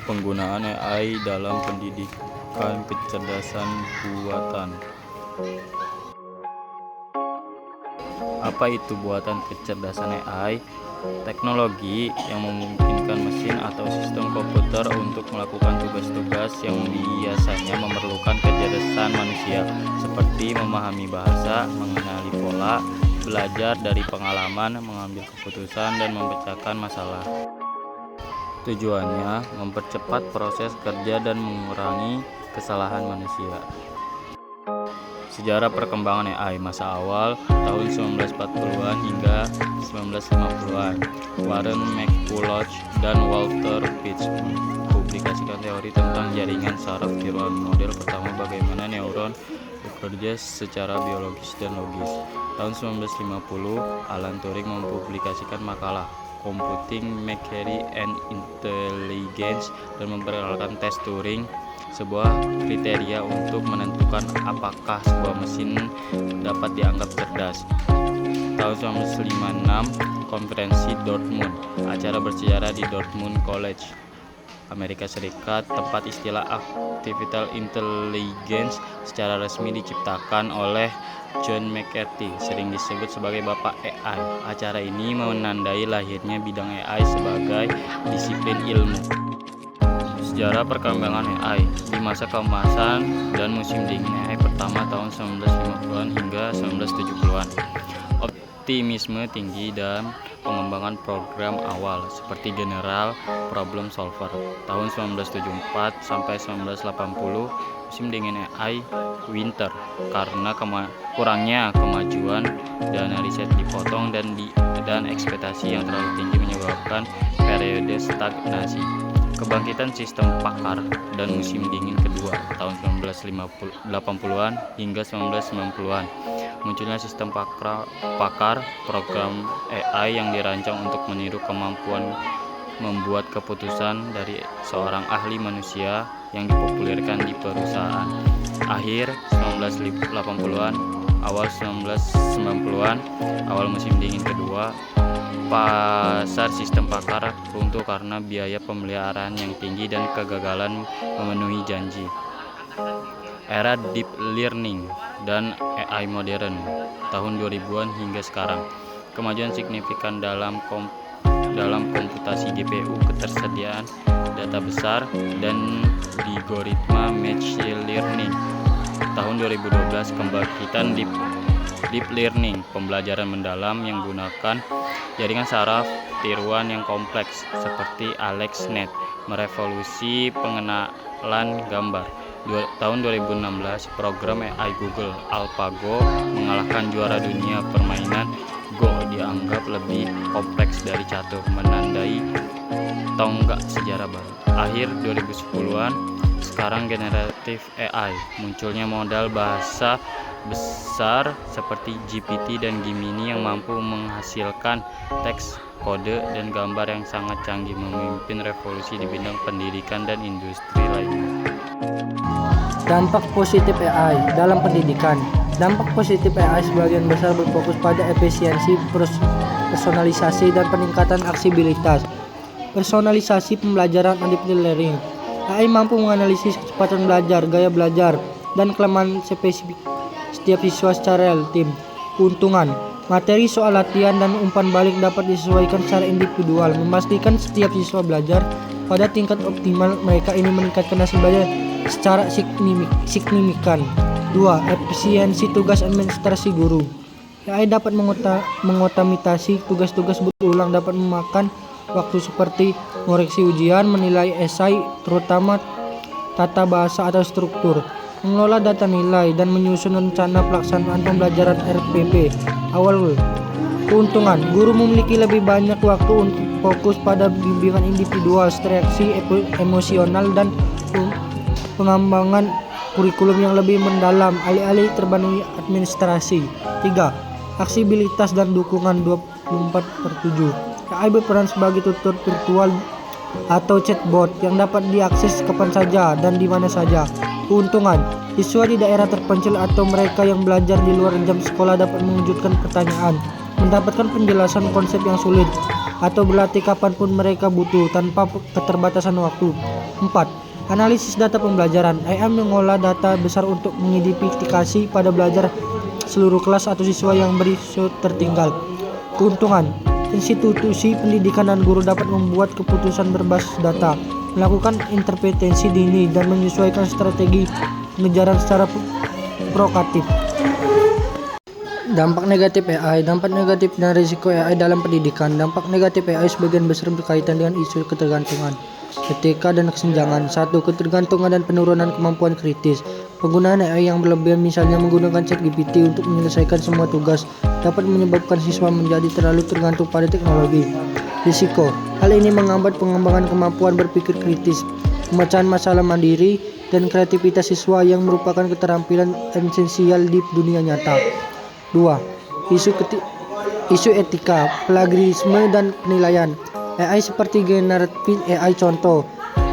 Penggunaan AI dalam pendidikan kecerdasan buatan. Apa itu buatan kecerdasan AI? Teknologi yang memungkinkan mesin atau sistem komputer untuk melakukan tugas-tugas yang biasanya memerlukan kecerdasan manusia, seperti memahami bahasa, mengenali pola, belajar dari pengalaman, mengambil keputusan, dan memecahkan masalah. Tujuannya mempercepat proses kerja dan mengurangi kesalahan manusia. Sejarah perkembangan AI masa awal tahun 1940-an hingga 1950-an. Warren McCulloch dan Walter Pitts mempublikasikan teori tentang jaringan saraf tiruan. Model pertama bagaimana neuron bekerja secara biologis dan logis. Tahun 1950, Alan Turing mempublikasikan makalah Computing Machinery and Intelligence dan memperkenalkan tes Turing, sebuah kriteria untuk menentukan apakah sebuah mesin dapat dianggap cerdas. Tahun 1956, konferensi Dortmund, acara bersejarah di Dortmund College, Amerika Serikat, tempat istilah Artificial Intelligence secara resmi diciptakan oleh John McCarthy, sering disebut sebagai Bapak AI. Acara ini menandai lahirnya bidang AI sebagai disiplin ilmu. Sejarah perkembangan AI di masa keemasan dan musim dingin AI pertama tahun 1950-an hingga 1970-an. Optimisme tinggi dan pengembangan program awal seperti General Problem Solver tahun 1974 sampai 1980. Musim dingin AI Winter karena kurangnya kemajuan dana riset dipotong dan ekspektasi yang terlalu tinggi menyebabkan periode stagnasi. Kebangkitan sistem Pakar dan musim dingin kedua tahun 1980-an hingga 1990-an. Munculnya sistem Pakar, program AI yang dirancang untuk meniru kemampuan membuat keputusan dari seorang ahli manusia yang dipopulerkan di perusahaan. Akhir 1980-an, awal 1990-an, awal musim dingin kedua, pasar sistem Pakar runtuh karena biaya pemeliharaan yang tinggi dan kegagalan memenuhi janji. Era Deep Learning dan AI modern tahun 2000-an hingga sekarang. Kemajuan signifikan dalam komputasi GPU, ketersediaan data besar, dan algoritma machine learning. Tahun 2012, kebangkitan Deep Learning, pembelajaran mendalam yang menggunakan jaringan saraf tiruan yang kompleks seperti AlexNet, merevolusi pengenalan gambar. Tahun 2016, program AI Google AlphaGo mengalahkan juara dunia permainan Go, dianggap lebih kompleks dari catur, menandai tonggak sejarah baru. Akhir 2010-an, sekarang generatif AI, munculnya modal bahasa besar seperti GPT dan Gemini yang mampu menghasilkan teks, kode, dan gambar yang sangat canggih, memimpin revolusi di bidang pendidikan dan industri lainnya. Dampak positif AI dalam pendidikan. Dampak positif AI sebagian besar berfokus pada efisiensi, personalisasi, dan peningkatan aksesibilitas. Personalisasi pembelajaran adaptive learning. AI mampu menganalisis kecepatan belajar, gaya belajar, dan kelemahan spesifik setiap siswa secara real time. Keuntungan, materi soal latihan dan umpan balik dapat disesuaikan secara individual, memastikan setiap siswa belajar pada tingkat optimal. Mereka ini meningkatkan hasil belajar secara signifikan. 2. Efisiensi tugas administrasi guru. AI dapat mengotomatisasi tugas-tugas berulang, dapat memakan waktu seperti mengoreksi ujian, menilai esai, terutama tata bahasa atau struktur, mengelola data nilai, dan menyusun rencana pelaksanaan pembelajaran RPP awal. Keuntungan, guru memiliki lebih banyak waktu untuk fokus pada bimbingan individual, reaksi emosional, dan pengembangan kurikulum yang lebih mendalam, alih-alih terbebani administrasi. 3. Aksesibilitas dan dukungan 24/7. AI berperan sebagai tutor virtual atau chatbot yang dapat diakses kapan saja dan di mana saja. Keuntungan, siswa di daerah terpencil atau mereka yang belajar di luar jam sekolah dapat mewujudkan pertanyaan, mendapatkan penjelasan konsep yang sulit, atau berlatih kapanpun mereka butuh tanpa keterbatasan waktu. 4. Analisis data pembelajaran. AI mengolah data besar untuk mengidentifikasi pada belajar seluruh kelas atau siswa yang berisu tertinggal. Keuntungan. Institusi pendidikan dan guru dapat membuat keputusan berbasis data, melakukan intervensi dini, dan menyesuaikan strategi pengejaran secara proaktif. Dampak negatif AI. Dampak negatif dan risiko AI dalam pendidikan. Dampak negatif AI sebagian besar berkaitan dengan isu ketergantungan, etika, dan kesenjangan. 1. Ketergantungan dan penurunan kemampuan kritis. Penggunaan AI yang berlebihan, misalnya menggunakan ChatGPT untuk menyelesaikan semua tugas, dapat menyebabkan siswa menjadi terlalu tergantung pada teknologi. Risiko. Hal ini menghambat pengembangan kemampuan berpikir kritis, pemecahan masalah mandiri, dan kreativitas siswa yang merupakan keterampilan esensial di dunia nyata. 2. Isu etika, plagiarisme, dan penilaian. AI seperti generatif AI, contoh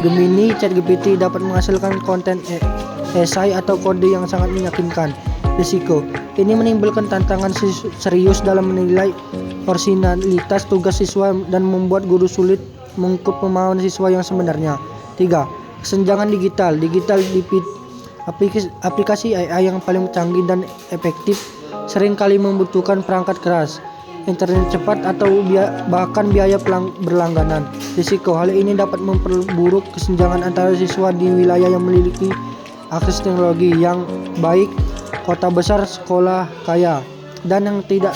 Gemini, ChatGPT, dapat menghasilkan konten esai atau kode yang sangat meyakinkan. Risiko. Ini menimbulkan tantangan serius dalam menilai orisinalitas tugas siswa dan membuat guru sulit mengukur pemahaman siswa yang sebenarnya. 3. Kesenjangan digital. Aplikasi AI yang paling canggih dan efektif seringkali membutuhkan perangkat keras, internet cepat, atau bahkan biaya berlangganan. Risiko. Hal ini dapat memperburuk kesenjangan antara siswa di wilayah yang memiliki akses teknologi yang baik, kota besar, sekolah kaya, dan yang tidak,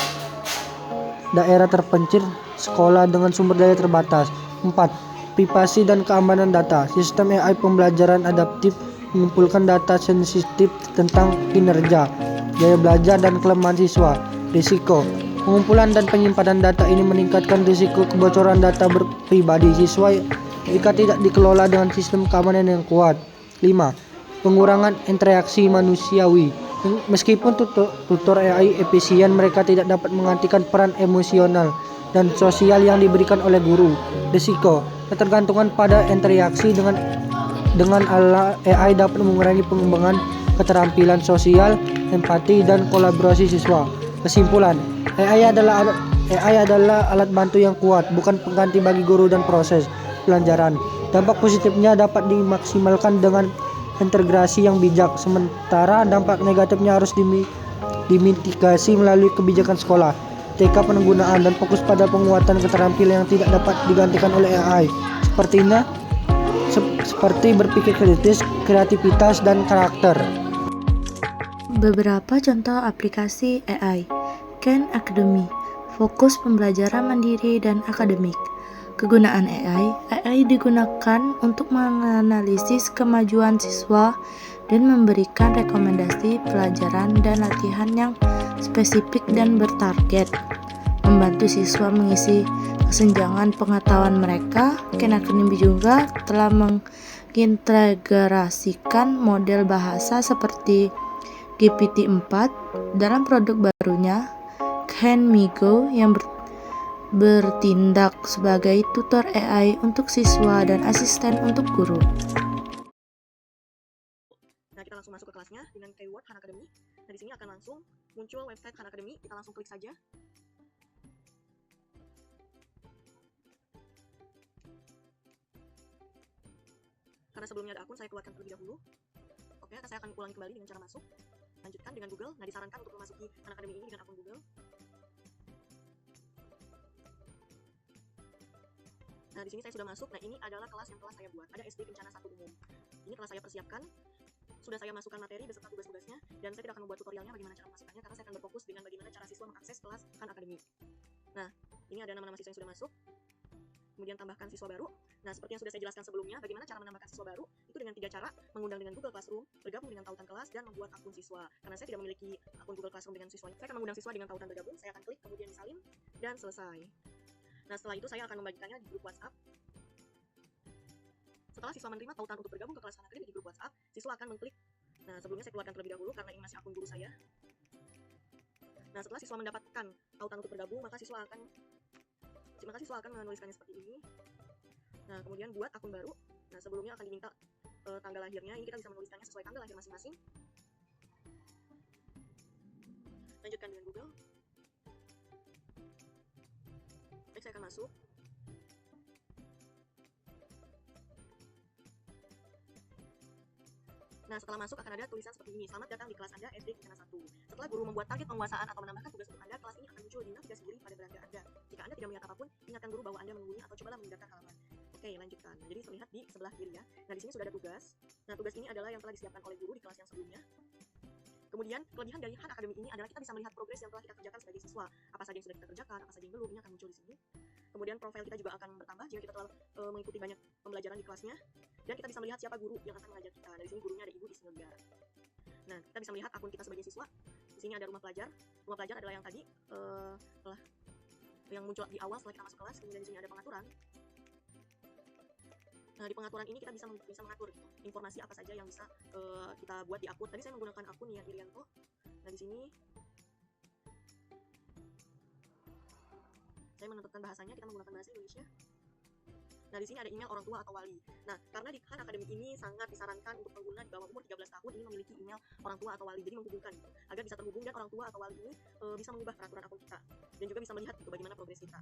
daerah terpencil, sekolah dengan sumber daya terbatas. 4. Privasi dan keamanan data. Sistem AI pembelajaran adaptif mengumpulkan data sensitif tentang kinerja, gaya belajar, dan kelemahan siswa. Risiko. Pengumpulan dan penyimpanan data ini meningkatkan risiko kebocoran data pribadi siswa jika tidak dikelola dengan sistem keamanan yang kuat. 5. Pengurangan interaksi manusiawi. Meskipun tutor AI efisien, mereka tidak dapat menggantikan peran emosional dan sosial yang diberikan oleh guru. Risiko. Ketergantungan pada interaksi dengan AI dapat mengurangi pengembangan keterampilan sosial, empati, dan kolaborasi siswa. Kesimpulan, AI adalah alat bantu yang kuat, bukan pengganti bagi guru dan proses pelajaran. Dampak positifnya dapat dimaksimalkan dengan integrasi yang bijak, sementara dampak negatifnya harus dimitigasi melalui kebijakan sekolah, etika penggunaan, dan fokus pada penguatan keterampilan yang tidak dapat digantikan oleh AI. Seperti berpikir kritis, kreativitas, dan karakter. Beberapa contoh aplikasi AI. Khan Academy, fokus pembelajaran mandiri dan akademik. Kegunaan AI digunakan untuk menganalisis kemajuan siswa dan memberikan rekomendasi pelajaran dan latihan yang spesifik dan bertarget, membantu siswa mengisi kesenjangan pengetahuan mereka. Khan Academy juga telah mengintegrasikan model bahasa seperti GPT-4 dalam produk barunya, Khan Migo, yang bertindak sebagai tutor AI untuk siswa dan asisten untuk guru. Nah, kita langsung masuk ke kelasnya dengan keyword Khan Academy. Nah, di sini akan langsung muncul website Khan Academy. Kita langsung klik saja. Karena sebelumnya ada akun, saya keluarkan terlebih dahulu. Oke, saya akan ulangi kembali dengan cara masuk. Lanjutkan dengan Google. Nah, disarankan untuk memasuki Khan Academy ini dengan akun Google. Nah, di sini saya sudah masuk. Nah, ini adalah kelas yang telah saya buat. Ada SD Kencana 1 umum. Ini telah saya persiapkan. Sudah saya masukkan materi beserta tugas-tugasnya, dan saya tidak akan membuat tutorialnya bagaimana cara memasukkannya, karena saya akan berfokus dengan bagaimana cara siswa mengakses kelas Khan Academy. Nah, ini ada nama-nama siswa yang sudah masuk. Kemudian tambahkan siswa baru. Nah, seperti yang sudah saya jelaskan sebelumnya, bagaimana cara menambahkan siswa baru itu dengan 3 cara: mengundang dengan Google Classroom, bergabung dengan tautan kelas, dan membuat akun siswa. Karena saya tidak memiliki akun Google Classroom dengan siswa, saya akan mengundang siswa dengan tautan bergabung. Saya akan klik, kemudian disalin, dan selesai. Nah, setelah itu saya akan membagikannya di grup WhatsApp. Setelah siswa menerima tautan untuk bergabung ke kelas Khan Academy di grup WhatsApp, siswa akan mengklik. Nah, sebelumnya saya keluarkan terlebih dahulu karena ini masih akun guru saya. Nah, setelah siswa mendapatkan tautan untuk bergabung, maka siswa akan menuliskannya seperti ini. Nah, kemudian buat akun baru. Nah, sebelumnya akan diminta tanggal lahirnya. Ini kita bisa menuliskannya sesuai tanggal lahir masing-masing. Lanjutkan dengan Google. Baik, saya akan masuk. Nah, setelah masuk akan ada tulisan seperti ini. Selamat datang di kelas Anda SD Kencana 1. Setelah guru membuat target penguasaan atau menambahkan tugas untuk Anda, kelas ini akan muncul di navigasi kiri pada beranda Anda. Jika Anda tidak melihat apapun, ingatkan guru bahwa Anda menunggunya atau cobalah memindahkan halaman. Oke, lanjutkan. Nah, jadi terlihat di sebelah kiri ya. Nah, di sini sudah ada tugas. Nah, tugas ini adalah yang telah disiapkan oleh guru di kelas yang sebelumnya. Kemudian, kelebihan dari Khan Academy ini adalah kita bisa melihat progres yang telah kita kerjakan sebagai siswa. Apa saja yang sudah kita kerjakan, apa saja yang belum, ini akan muncul di sini. Kemudian profil kita juga akan bertambah jika kita telah mengikuti banyak pembelajaran di kelasnya. Dan kita bisa melihat siapa guru yang akan mengajar kita. Dari sini gurunya ada Ibu Isnilda. Nah, kita bisa melihat akun kita sebagai siswa. Di sini ada rumah pelajar. Rumah pelajar adalah yang tadi telah yang muncul di awal setelah kita masuk kelas. Kemudian di sini ada pengaturan. Nah, di pengaturan ini kita bisa mengatur informasi apa saja yang bisa kita buat di akun. Tadi saya menggunakan akun ya Irianto. Nah, di sini saya menentukan bahasanya, kita menggunakan bahasa Indonesia. Nah, di sini ada email orang tua atau wali. Nah, karena di Khan Academy ini sangat disarankan untuk pengguna di bawah umur 13 tahun ini memiliki email orang tua atau wali. Jadi menghubungkan gitu, agar bisa terhubung dan orang tua atau wali ini bisa mengubah peraturan akun kita dan juga bisa melihat gitu, bagaimana progres kita.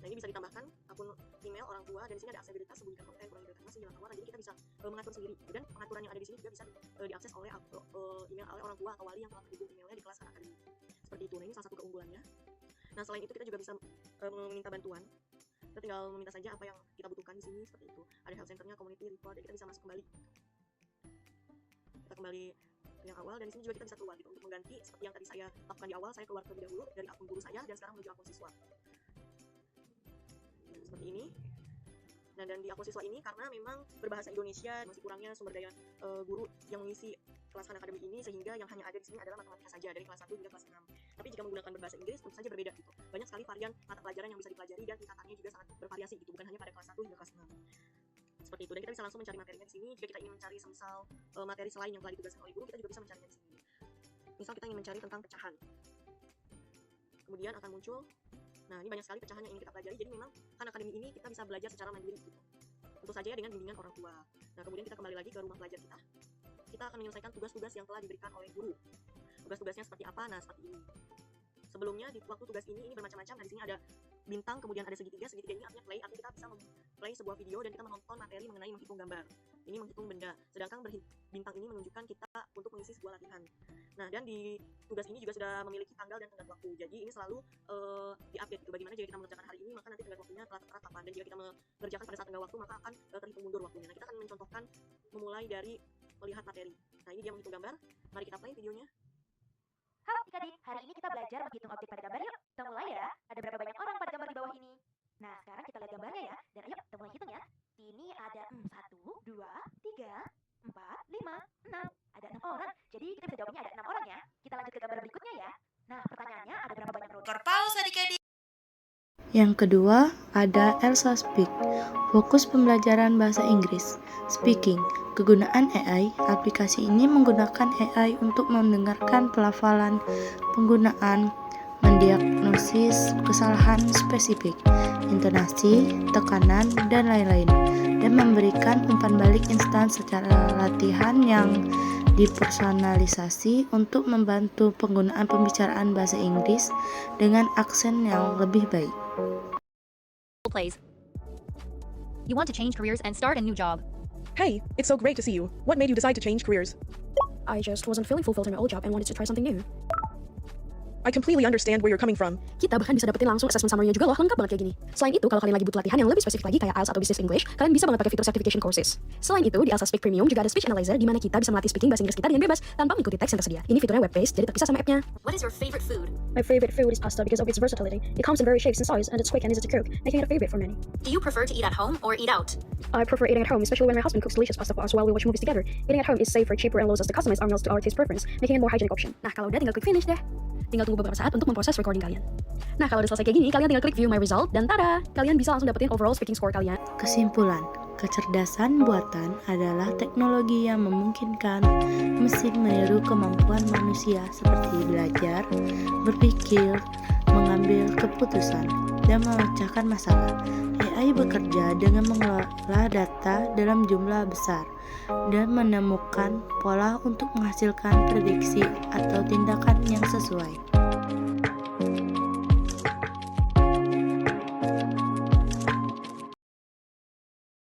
Nah, ini bisa ditambahkan akun email orang tua dan di sini ada aksesibilitas, sembunyikan konten, kurang direkam masih hilang tawaran. Jadi kita bisa mengatur sendiri dan pengaturan yang ada di sini juga bisa diakses oleh email oleh orang tua atau wali yang telah terhubung emailnya di kelas Khan Academy. Seperti itu. Nah, ini salah satu keunggulannya. Nah, selain itu kita juga bisa meminta bantuan. Kita tinggal meminta saja apa yang kita butuhkan di sini, seperti itu. Ada help centernya, community report, dan kita bisa masuk kembali. Kita kembali yang awal, dan di sini juga kita bisa keluar gitu, untuk mengganti seperti yang tadi saya lakukan di awal. Saya keluar terlebih dahulu dari akun guru saya dan sekarang menuju akun siswa. Nah, seperti ini. Nah, dan di akun siswa ini karena memang berbahasa Indonesia masih kurangnya sumber daya guru yang mengisi kelas Khan Academy ini, sehingga yang hanya ada di sini adalah matematika saja dari kelas 1 hingga kelas 6. Tapi jika menggunakan berbahasa Inggris tentu saja berbeda gitu. Banyak sekali varian mata pelajaran yang bisa dipelajari dan tingkatannya juga sangat bervariasi gitu, bukan hanya pada kelas 1 hingga kelas 6. Seperti itu. Dan kita bisa langsung mencari materinya di sini. Jika kita ingin mencari semisal materi selain yang telah ditugaskan oleh guru, kita juga bisa mencarinya di sini. Misal kita ingin mencari tentang pecahan. Kemudian akan muncul, nah ini banyak sekali pecahan yang ingin kita pelajari. Jadi memang Khan Academy ini kita bisa belajar secara mandiri gitu. Tentu saja dengan bimbingan orang tua. Nah, kemudian kita kembali lagi ke rumah pelajar kita. Kita akan menyelesaikan tugas-tugas yang telah diberikan oleh guru. Tugas-tugasnya seperti apa? Nah, seperti ini. Sebelumnya di waktu tugas ini bermacam-macam. Nah, di sini ada bintang, kemudian ada segitiga. Segitiga ini artinya play, artinya kita bisa play sebuah video dan kita menonton materi mengenai menghitung gambar. Ini menghitung benda. Sedangkan bintang ini menunjukkan kita untuk mengisi sebuah latihan. Nah, dan di tugas ini juga sudah memiliki tanggal dan tenggat waktu. Jadi ini selalu diupdate gitu. Bagaimana jika kita mengerjakan hari ini, maka nanti tenggat waktunya telah tertera kapan. Dan jika kita mengerjakan pada saat tenggat waktu, maka akan terhitung mundur waktunya. Nah, kita akan mencontohkan memulai dari melihat materi. Nah, ini dia menghitung gambar. Mari kita play videonya. Halo adik-adik, hari ini kita belajar menghitung objek pada gambar yuk. Kita mulai ya, ada berapa banyak orang pada gambar di bawah ini? Nah, sekarang kita lihat gambarnya ya, dan ayo kita mulai hitung ya. Ini ada 1, 2, 3, 4, 5, 6. Ada 6 orang, jadi kita bisa jawabnya ada 6 orang ya. Kita lanjut ke gambar berikutnya ya. Nah, pertanyaannya ada berapa banyak roda? Pause adik-adik. Yang kedua, ada Elsa Speak, fokus pembelajaran bahasa Inggris. Speaking, kegunaan AI. Aplikasi ini menggunakan AI untuk mendengarkan pelafalan penggunaan, mendiagnosis kesalahan spesifik, intonasi, tekanan, dan lain-lain, dan memberikan umpan balik instan secara latihan yang dipersonalisasi untuk membantu penggunaan pembicaraan bahasa Inggris dengan aksen yang lebih baik. Plays. You want to change careers and start a new job. Hey, it's so great to see you. What made you decide to change careers? I just wasn't feeling fulfilled in my old job and wanted to try something new. I completely understand where you're coming from. Kita bahkan bisa dapetin langsung assessment summary-nya juga loh, lengkap banget kayak gini. Selain itu, kalau kalian lagi butuh latihan yang lebih spesifik lagi kayak IELTS atau Business English, kalian bisa banget pakai fitur certification courses. Selain itu, di Elsa Speak Premium juga ada speech analyzer di mana kita bisa melatih speaking bahasa Inggris kita dengan bebas tanpa mengikuti teks yang tersedia. Ini fiturnya web-based, jadi terpisah sama app-nya. What is your favorite food? My favorite food is pasta because of its versatility. It comes in various shapes and sizes, and it's quick and easy to cook, making it a favorite for many. Do you prefer to eat at home or eat out? I prefer eating at home, especially when my husband cooks delicious pasta for us while we watch movies together. Eating at home is safer, cheaper, and allows us to customize our meals to our taste preference, making it a more hygienic option. Nah, kalau udah tinggal klik finish deh. Tinggal tunggu beberapa saat untuk memproses recording kalian. Nah, kalau udah selesai kayak gini, kalian tinggal klik view my result dan tada, kalian bisa langsung dapetin overall speaking score kalian. Kesimpulan, kecerdasan buatan adalah teknologi yang memungkinkan mesin meniru kemampuan manusia seperti belajar, berpikir, mengambil keputusan, dan memecahkan masalah. AI bekerja dengan mengelola data dalam jumlah besar dan menemukan pola untuk menghasilkan prediksi atau tindakan yang sesuai.